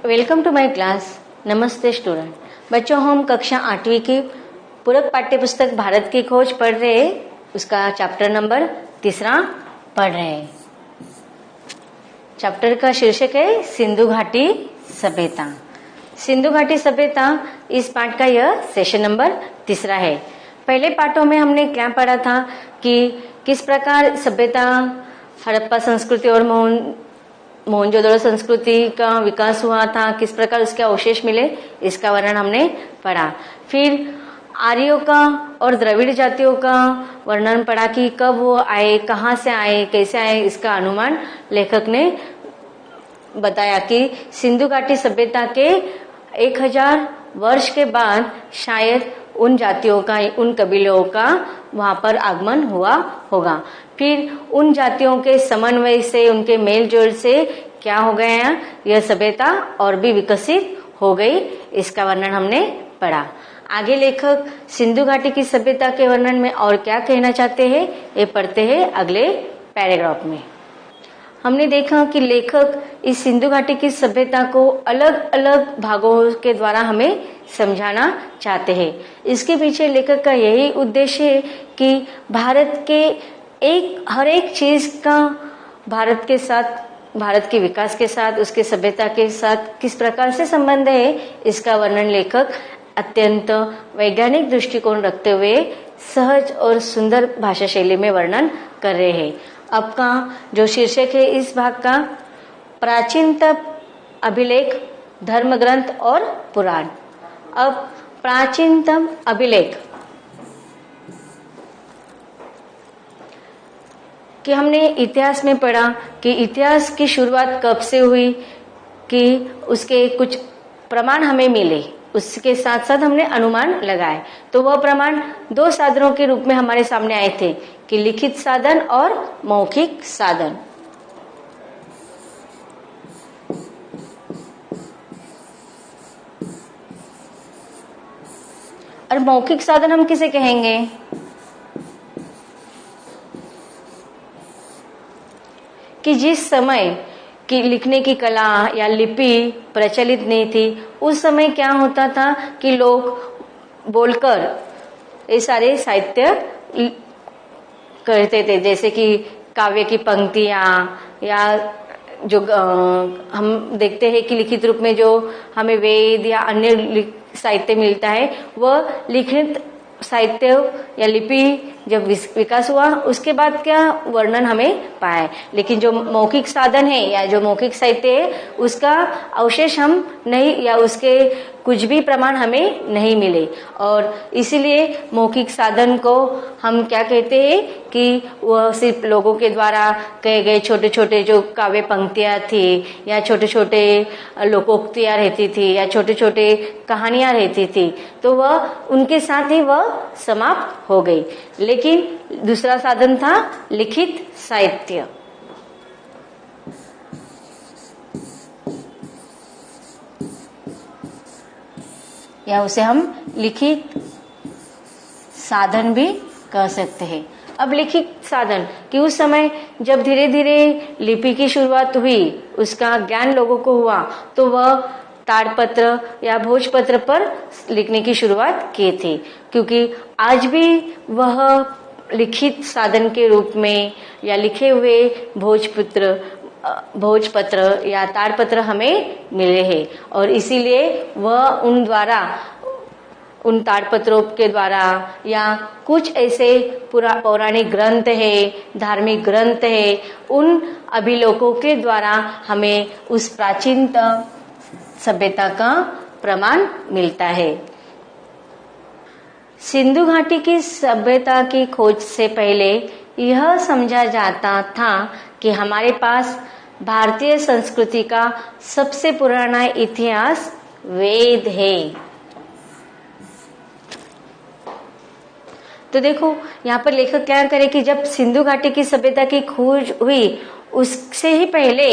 Welcome to my class. नमस्ते student. बच्चों, हम कक्षा 8वीं की पूरक पाठ्य पुस्तक भारत की खोज पढ़ रहे हैं। उसका चैप्टर नंबर 3 पढ़ रहे हैं। चैप्टर का शीर्षक है सिंधु घाटी सभ्यता। सिंधु घाटी सभ्यता इस पाठ का यह सेशन नंबर 3 है। पहले पाठों में हमने क्या पढ़ा था कि किस प्रकार सभ्यता हड़प्पा संस्कृति और मोहनजोदड़ो संस्कृति का विकास हुआ था, किस प्रकार उसके अवशेष मिले, इसका वर्णन हमने पढ़ा। फिर आर्यों का और द्रविड़ जातियों का वर्णन पढ़ा कि कब वो आए, कहाँ से आए, कैसे आए। इसका अनुमान लेखक ने बताया कि सिंधु घाटी सभ्यता के 1000 वर्ष के बाद शायद उन जातियों का, उन कबीलों का वहां पर आगमन हुआ होगा। फिर उन जातियों के समन्वय से, उनके मेल जोल से क्या हो गया, यह सभ्यता और भी विकसित हो गई। इसका वर्णन हमने पढ़ा। आगे लेखक सिंधु घाटी की सभ्यता के वर्णन में और क्या कहना चाहते हैं, ये पढ़ते हैं अगले पैराग्राफ में। हमने देखा कि लेखक इस सिंधु घाटी की सभ्यता को अलग अलग भागों के द्वारा हमें समझाना चाहते हैं। इसके पीछे लेखक का यही उद्देश्य है कि भारत के हर एक चीज का भारत के साथ, भारत के विकास के साथ, उसके सभ्यता के साथ किस प्रकार से संबंध है, इसका वर्णन लेखक अत्यंत वैज्ञानिक दृष्टिकोण रखते हुए सहज और सुंदर भाषा शैली में वर्णन कर रहे हैं। अब का जो शीर्षक है इस भाग का, प्राचीनतम अभिलेख, धर्म ग्रंथ और पुराण। अब प्राचीनतम अभिलेख कि हमने इतिहास में पढ़ा कि इतिहास की शुरुआत कब से हुई, कि उसके कुछ प्रमाण हमें मिले, उसके साथ साथ हमने अनुमान लगाए। तो वह प्रमाण 2 साधनों के रूप में हमारे सामने आए थे कि लिखित साधन और मौखिक साधन। और मौखिक साधन हम किसे कहेंगे, कि जिस समय की लिखने की कला या लिपि प्रचलित नहीं थी, उस समय क्या होता था कि लोग बोलकर ये सारे साहित्य करते थे, जैसे कि काव्य की पंक्तियां, या जो हम देखते हैं कि लिखित रूप में जो हमें वेद या अन्य साहित्य मिलता है, वह लिखित साहित्य या लिपि जब विकास हुआ उसके बाद क्या वर्णन हमें पाए। लेकिन जो मौखिक साधन है या जो मौखिक साहित्य है, उसका अवशेष हम नहीं, या उसके कुछ भी प्रमाण हमें नहीं मिले। और इसीलिए मौखिक साधन को हम क्या कहते हैं कि वह सिर्फ लोगों के द्वारा कहे गए छोटे छोटे जो काव्य पंक्तियां थी, या छोटे छोटे लोकोक्तियां रहती थी, या छोटे छोटे कहानियां रहती थी, तो वह उनके साथ ही वह समाप्त हो गई। लेकिन दूसरा साधन था लिखित साहित्य। या उसे हम लिखित साधन भी कह सकते हैं। अब लिखित साधन कि उस समय जब धीरे धीरे लिपि की शुरुआत हुई, उसका ज्ञान लोगों को हुआ, तो वह ताड़पत्र या भोजपत्र पर लिखने की शुरुआत की थी। क्योंकि आज भी वह लिखित साधन के रूप में या लिखे हुए भोजपत्र या ताड़पत्र हमें मिले हैं। और इसीलिए वह उन ताड़पत्रों के द्वारा या कुछ ऐसे पौराणिक ग्रंथ है, धार्मिक ग्रंथ है, उन अभिलेखों के द्वारा हमें उस प्राचीनतम सभ्यता का प्रमाण मिलता है। सिंधु घाटी की सभ्यता की खोज से पहले यह समझा जाता था कि हमारे पास भारतीय संस्कृति का सबसे पुराना इतिहास वेद है। तो देखो यहाँ पर लेखक क्या करे कि जब सिंधु घाटी की सभ्यता की खोज हुई, उससे ही पहले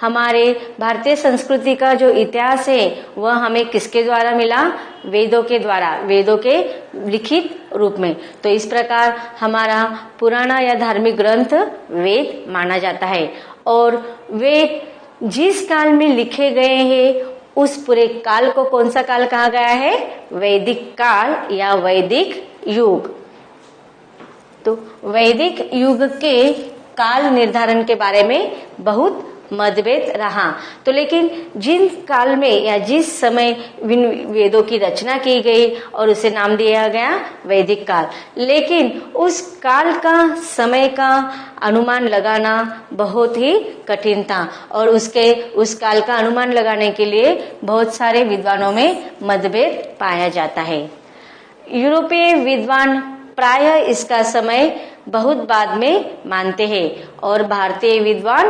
हमारे भारतीय संस्कृति का जो इतिहास है वह हमें किसके द्वारा मिला, वेदों के द्वारा, वेदों के लिखित रूप में। तो इस प्रकार हमारा पुराना या धार्मिक ग्रंथ वेद माना जाता है। और वे जिस काल में लिखे गए हैं उस पूरे काल को कौन सा काल कहा गया है? वैदिक काल या वैदिक युग। तो वैदिक युग के काल निर्धारण के बारे में बहुत मतभेद रहा। तो लेकिन जिन काल में या जिस समय वेदों की रचना की गई और उसे नाम दिया गया वैदिक काल, लेकिन उस काल का समय का अनुमान लगाना बहुत ही कठिन था और उस काल का अनुमान लगाने के लिए बहुत सारे विद्वानों में मतभेद पाया जाता है। यूरोपीय विद्वान प्रायः इसका समय बहुत बाद में मानते हैं और भारतीय विद्वान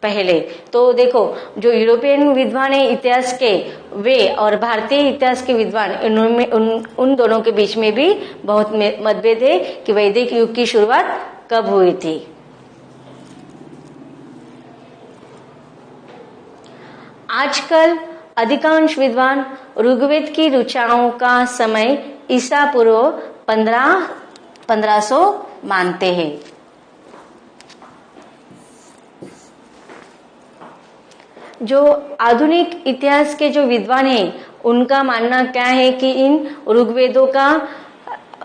पहले। तो देखो, जो यूरोपियन विद्वान है इतिहास के, वे और भारतीय इतिहास के विद्वान, इनमें उन दोनों के बीच में भी बहुत मतभेद है कि वैदिक युग की शुरुआत कब हुई थी। आजकल अधिकांश विद्वान ऋग्वेद की ऋचाओं का समय ईसा पूर्व 1500 मानते हैं। जो आधुनिक इतिहास के जो विद्वान हैं उनका मानना क्या है कि इन ऋग्वेदों का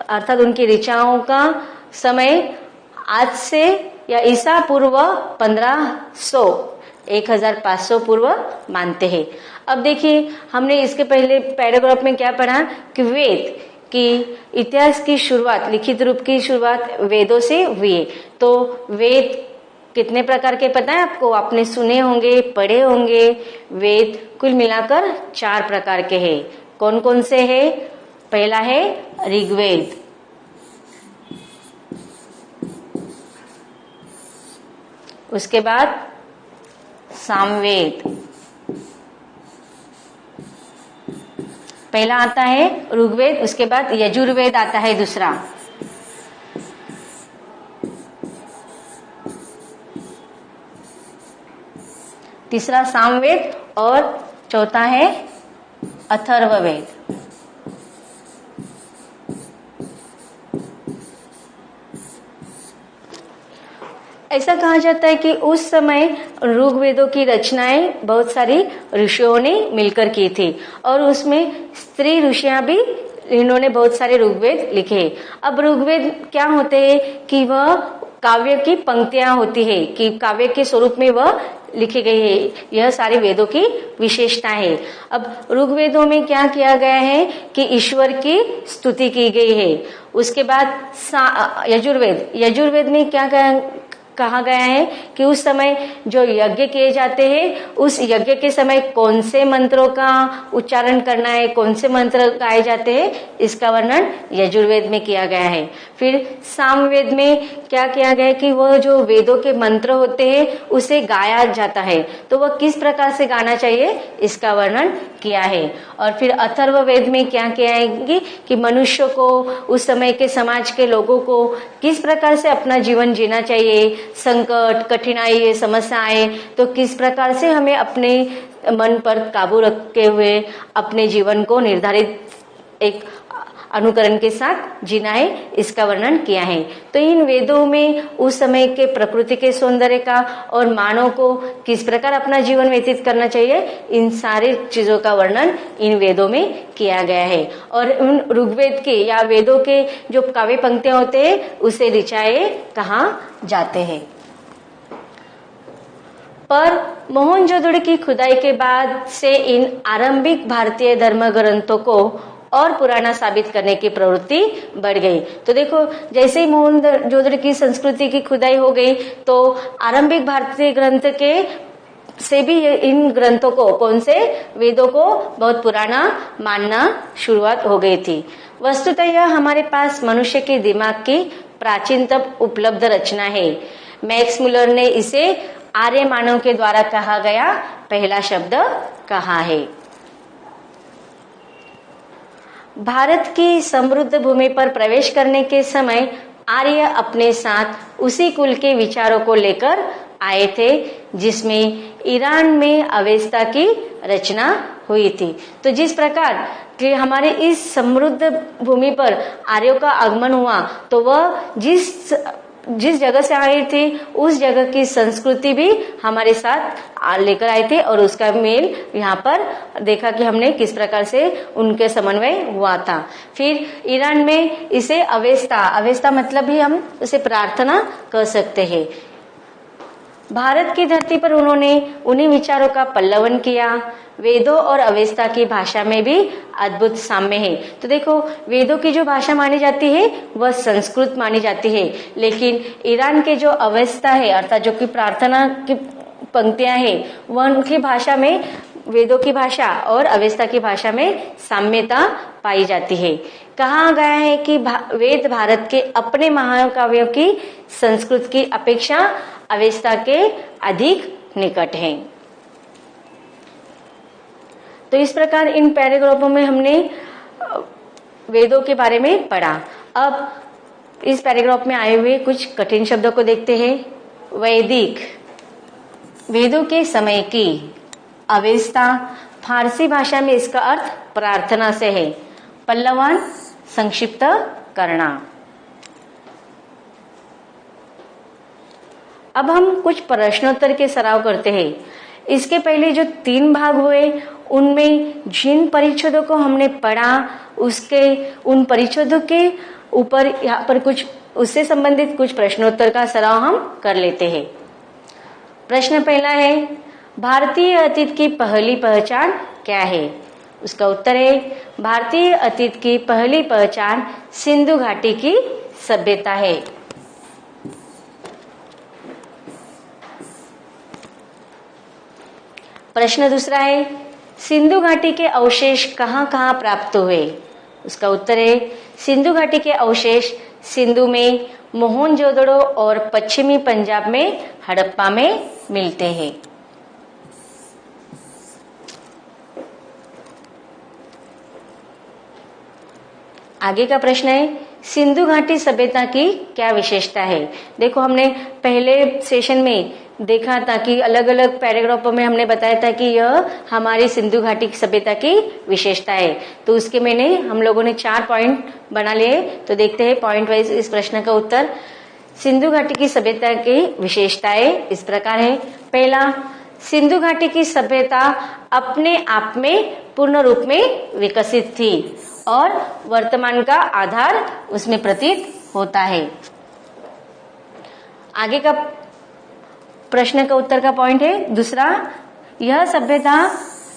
अर्थात उनकी ऋचाओं का समय आज से या ईसा पूर्व 1500 पूर्व मानते हैं। अब देखिए, हमने इसके पहले पैराग्राफ में क्या पढ़ा कि वेद की इतिहास की शुरुआत, लिखित रूप की शुरुआत वेदों से हुई है। तो वेद कितने प्रकार के पता है आपको? आपने सुने होंगे, पढ़े होंगे। वेद कुल मिलाकर 4 प्रकार के हैं। कौन कौन से हैं? पहला है ऋग्वेद, उसके बाद सामवेद, पहला आता है ऋग्वेद, उसके बाद यजुर्वेद आता है दूसरा, तीसरा सामवेद और चौथा है अथर्ववेद। ऐसा कहा जाता है कि उस समय ऋग्वेदों की रचनाएं बहुत सारी ऋषियों ने मिलकर की थी और उसमें स्त्री ऋषियां भी, इन्होंने बहुत सारे ऋग्वेद लिखे। अब ऋग्वेद क्या होते हैं कि वह काव्य की पंक्तियां होती है, कि काव्य के स्वरूप में वह लिखी गई है। यह सारे वेदों की विशेषता है। अब ऋग्वेदों में क्या किया गया है कि ईश्वर की स्तुति की गई है। उसके बाद यजुर्वेद में क्या कहा गया है कि उस समय जो यज्ञ किए जाते हैं, उस यज्ञ के समय कौन से मंत्रों का उच्चारण करना है, कौन से मंत्र गाए जाते हैं, इसका वर्णन यजुर्वेद में किया गया है। फिर सामवेद में क्या किया गया है कि वह जो वेदों के मंत्र होते हैं उसे गाया जाता है, तो वह किस प्रकार से गाना चाहिए इसका वर्णन किया है। और फिर अथर्ववेद में क्या किया है कि मनुष्य को, उस समय के समाज के लोगों को किस प्रकार से अपना जीवन जीना चाहिए, संकट, कठिनाई, समस्याएं, तो किस प्रकार से हमें अपने मन पर काबू रखे हुए अपने जीवन को निर्धारित एक अनुकरण के साथ जीना है, इसका वर्णन किया है। तो इन वेदों में उस समय के प्रकृति के सौंदर्य का और मानव को किस प्रकार अपना जीवन व्यतीत करना चाहिए, इन सारी चीजों का वर्णन इन वेदों में किया गया है। और उन ऋग्वेद के या वेदों के जो काव्य पंक्तियां होते हैं उसे ऋचाएं कहा जाते हैं। पर मोहनजोदड़ो की खुदाई के बाद से इन आरंभिक भारतीय धर्म ग्रंथों को और पुराना साबित करने की प्रवृत्ति बढ़ गई। तो देखो, जैसे ही मोहनजोदड़ो की संस्कृति की खुदाई हो गई तो आरंभिक भारतीय ग्रंथ के से भी इन ग्रंथों को, कौन से, वेदों को बहुत पुराना मानना शुरुआत हो गई थी। वस्तुतः यह हमारे पास मनुष्य के दिमाग की प्राचीनतम उपलब्ध रचना है। मैक्स मुलर ने इसे आर्य मानव के द्वारा कहा गया पहला शब्द कहा है। भारत की समृद्ध भूमि पर प्रवेश करने के समय आर्य अपने साथ उसी कुल के विचारों को लेकर आए थे जिसमें ईरान में अवेस्ता की रचना हुई थी। तो जिस प्रकार कि हमारे इस समृद्ध भूमि पर आर्यों का आगमन हुआ, तो वह जिस जगह से आई थी उस जगह की संस्कृति भी हमारे साथ लेकर आए थे और उसका मेल यहाँ पर देखा कि हमने किस प्रकार से उनके समन्वय हुआ था। फिर ईरान में इसे अवेस्ता मतलब भी हम उसे प्रार्थना कर सकते हैं। भारत की धरती पर उन्होंने उन्हीं विचारों का पल्लवन किया। वेदों और अवेस्ता की भाषा में भी अद्भुत साम्य है। तो देखो, वेदों की जो भाषा मानी जाती है वह संस्कृत मानी जाती है, लेकिन ईरान के जो अवेस्ता है अर्थात जो कि प्रार्थना की पंक्तियां हैं वह उनकी भाषा में, वेदों की भाषा और अवेस्ता की भाषा में साम्यता पाई जाती है। कहा गया है कि वेद भारत के अपने महाकाव्यों की संस्कृत की अपेक्षा अवेस्ता के अधिक निकट हैं। तो इस प्रकार इन पैराग्राफों में हमने वेदों के बारे में पढ़ा। अब इस पैराग्राफ में आए हुए कुछ कठिन शब्दों को देखते हैं। वैदिक, वेदों के समय की। अवेस्ता, फारसी भाषा में इसका अर्थ प्रार्थना से है। पल्लवन, संक्षिप्त करना। अब हम कुछ प्रश्नोत्तर के सराव करते हैं। इसके पहले जो 3 भाग हुए उनमें जिन परिच्छेदों को हमने पढ़ा उसके उन परिच्छेदों के ऊपर यहाँ पर कुछ उससे संबंधित कुछ प्रश्नोत्तर का सराव हम कर लेते हैं। प्रश्न पहला है, भारतीय अतीत की पहली पहचान क्या है? उसका उत्तर है, भारतीय अतीत की पहली पहचान सिंधु घाटी की सभ्यता है। प्रश्न दूसरा है, सिंधु घाटी के अवशेष कहाँ कहाँ प्राप्त हुए? उसका उत्तर है, सिंधु घाटी के अवशेष सिंधु में, मोहनजोदड़ो और पश्चिमी पंजाब में हड़प्पा में मिलते हैं। आगे का प्रश्न है, सिंधु घाटी सभ्यता की क्या विशेषता है? देखो, हमने पहले सेशन में देखा था कि अलग अलग पैराग्राफों में हमने बताया था कि यह हमारी सिंधु घाटी की सभ्यता की विशेषता है। तो उसके हम लोगों ने 4 पॉइंट बना लिए। तो देखते हैं पॉइंट वाइज इस प्रश्न का उत्तर। सिंधु घाटी की सभ्यता की विशेषताएं इस प्रकार है। पहला, सिंधु घाटी की सभ्यता अपने आप में पूर्ण रूप में विकसित थी और वर्तमान का आधार उसमें प्रतीत होता है। आगे का प्रश्न का उत्तर का पॉइंट है दूसरा, यह सभ्यता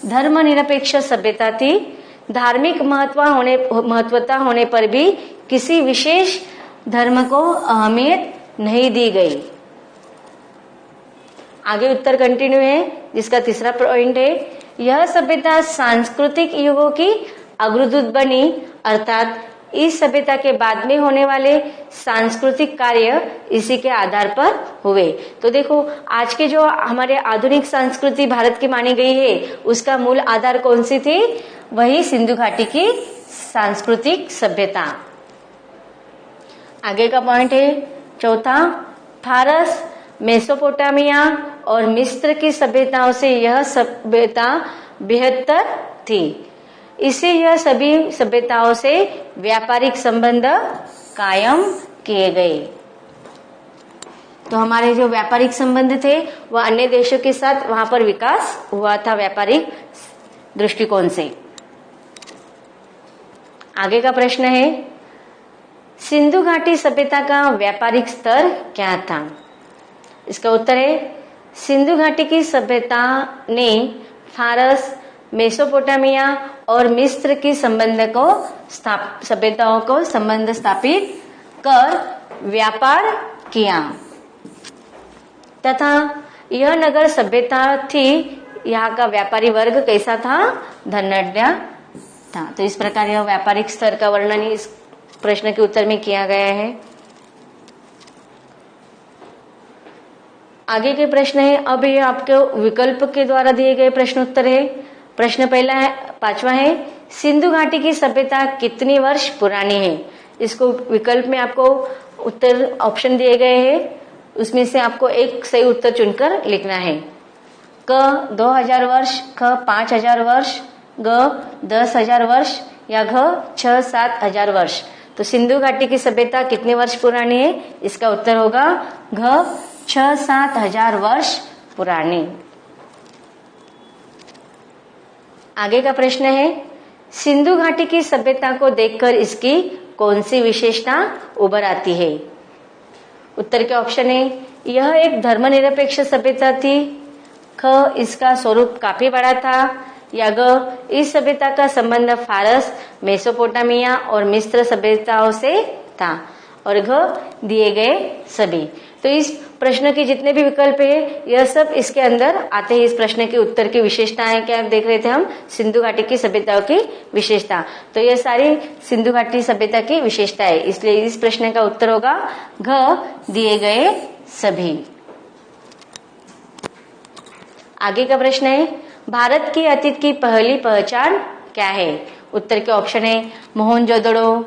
धर्मनिरपेक्ष सभ्यता थी। धार्मिक महत्वता होने पर भी किसी विशेष धर्म को अहमियत नहीं दी गई। आगे उत्तर कंटिन्यू है, जिसका तीसरा पॉइंट है, यह सभ्यता सांस्कृतिक युगों की अग्रदूत बनी, अर्थात इस सभ्यता के बाद में होने वाले सांस्कृतिक कार्य इसी के आधार पर हुए। तो देखो, आज के जो हमारे आधुनिक संस्कृति भारत की मानी गई है उसका मूल आधार कौन सी थी? वही सिंधु घाटी की सांस्कृतिक सभ्यता। आगे का पॉइंट है चौथा, फारस, मेसोपोटामिया और मिस्र की सभ्यताओं से यह सभ्यता बेहतर थी। इससे यह सभी सभ्यताओं से व्यापारिक संबंध कायम किए गए। तो हमारे जो व्यापारिक संबंध थे वह अन्य देशों के साथ वहां पर विकास हुआ था व्यापारिक दृष्टिकोण से। आगे का प्रश्न है, सिंधु घाटी सभ्यता का व्यापारिक स्तर क्या था? इसका उत्तर है, सिंधु घाटी की सभ्यता ने फारस, मेसोपोटामिया और मिस्र की सभ्यताओं को संबंध स्थापित कर व्यापार किया तथा यह नगर सभ्यता थी। यहाँ का व्यापारी वर्ग कैसा था? धनाढ्य था। तो इस प्रकार यह व्यापारिक स्तर का वर्णन इस प्रश्न के उत्तर में किया गया है। आगे के प्रश्न है, अब ये आपके विकल्प के द्वारा दिए गए प्रश्न उत्तर है। प्रश्न पहला है, 5वां है, सिंधु घाटी की सभ्यता कितनी वर्ष पुरानी है? इसको विकल्प में आपको उत्तर ऑप्शन दिए गए हैं, उसमें से आपको एक सही उत्तर चुनकर लिखना है। क 2000 वर्ष, ख 5000 वर्ष, ग 10,000 वर्ष या घ 6-7 हजार वर्ष। तो सिंधु घाटी की सभ्यता कितने वर्ष पुरानी है? इसका उत्तर होगा घ 6-7 हजार वर्ष पुरानी। आगे का प्रश्न है, सिंधु घाटी की सभ्यता को देखकर इसकी कौन सी विशेषता उभर आती है? उत्तर के ऑप्शन है, यह एक धर्मनिरपेक्ष सभ्यता थी, ख इसका स्वरूप काफी बड़ा था, या ग इस सभ्यता का संबंध फारस, मेसोपोटामिया और मिस्र सभ्यताओं से था, और घ दिए गए सभी। तो इस प्रश्न के जितने भी विकल्प है यह सब इसके अंदर आते हैं। इस प्रश्न के उत्तर की विशेषताएं क्या देख रहे थे हम? सिंधु घाटी की सभ्यताओं की विशेषता। तो यह सारी सिंधु घाटी सभ्यता की विशेषता है, इसलिए इस प्रश्न का उत्तर होगा घ दिए गए सभी। आगे का प्रश्न है, भारत की अतीत की पहली पहचान क्या है? उत्तर के ऑप्शन है, मोहनजोदड़ो,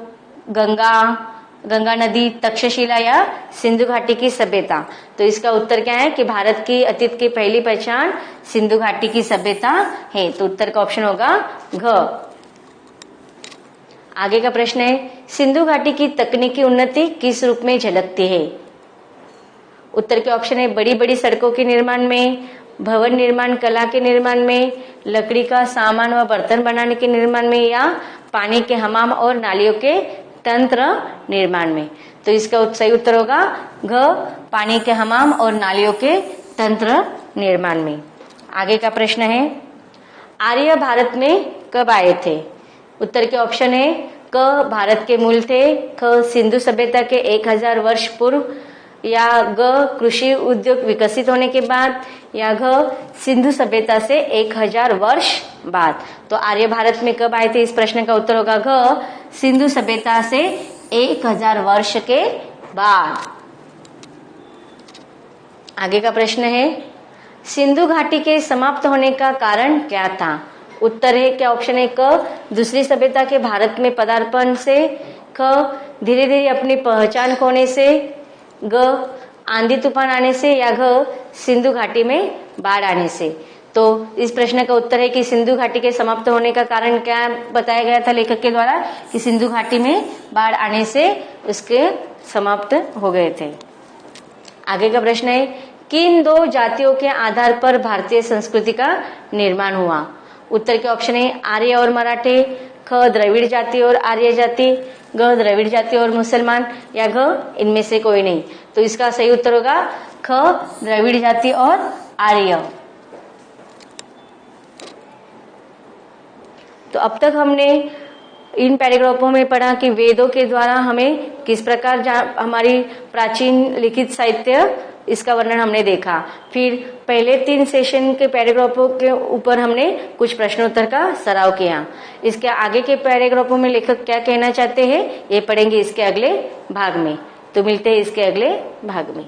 गंगा नदी, तक्षशिला या सिंधु घाटी की सभ्यता। तो इसका उत्तर क्या है कि भारत की अतीत की पहली पहचान सिंधु घाटी की सभ्यता है। तो उत्तर का ऑप्शन होगा घ। आगे का प्रश्न है, सिंधु घाटी की तकनीकी उन्नति किस रूप में झलकती है? उत्तर के ऑप्शन है, बड़ी बड़ी सड़कों के निर्माण में, भवन निर्माण कला के निर्माण में, लकड़ी का सामान व बर्तन बनाने के निर्माण में, या पानी के हमाम और नालियों के तंत्र निर्माण में। तो इसका सही उत्तर होगा घ पानी के हमाम और नालियों के तंत्र निर्माण में। आगे का प्रश्न है, आर्य भारत में कब आए थे? उत्तर के ऑप्शन है, क भारत के मूल थे, ख सिंधु सभ्यता के 1000 वर्ष पूर्व, या ग कृषि उद्योग विकसित होने के बाद, या घ सिंधु सभ्यता से 1000 वर्ष बाद। तो आर्य भारत में कब आए थे? इस प्रश्न का उत्तर होगा घ सिंधु सभ्यता से 1000 वर्ष के बाद। आगे का प्रश्न है, सिंधु घाटी के समाप्त होने का कारण क्या था? उत्तर है क्या ऑप्शन है, क दूसरी सभ्यता के भारत में पदार्पण से, ख धीरे धीरे अपनी पहचान खोने से, ग आंधी तूफान आने से, या घ सिंधु घाटी में बाढ़ आने से। तो इस प्रश्न का उत्तर है कि सिंधु घाटी के समाप्त होने का कारण क्या बताया गया था लेखक के द्वारा, कि सिंधु घाटी में बाढ़ आने से उसके समाप्त हो गए थे। आगे का प्रश्न है, किन दो जातियों के आधार पर भारतीय संस्कृति का निर्माण हुआ? उत्तर के ऑप्शन है, आर्य और मराठे, ख द्रविड़ जाति और आर्य जाति, ग द्रविड़ जाति और मुसलमान, या घ इनमें से कोई नहीं। तो इसका सही उत्तर होगा ख द्रविड़ जाति और आर्य। तो अब तक हमने इन पैराग्राफों में पढ़ा कि वेदों के द्वारा हमें किस प्रकार हमारी प्राचीन लिखित साहित्य, इसका वर्णन हमने देखा। फिर पहले 3 सेशन के पैराग्राफों के ऊपर हमने कुछ प्रश्नोत्तर का सराव किया। इसके आगे के पैराग्राफों में लेखक क्या कहना चाहते हैं ये पढ़ेंगे इसके अगले भाग में। तो मिलते हैं इसके अगले भाग में।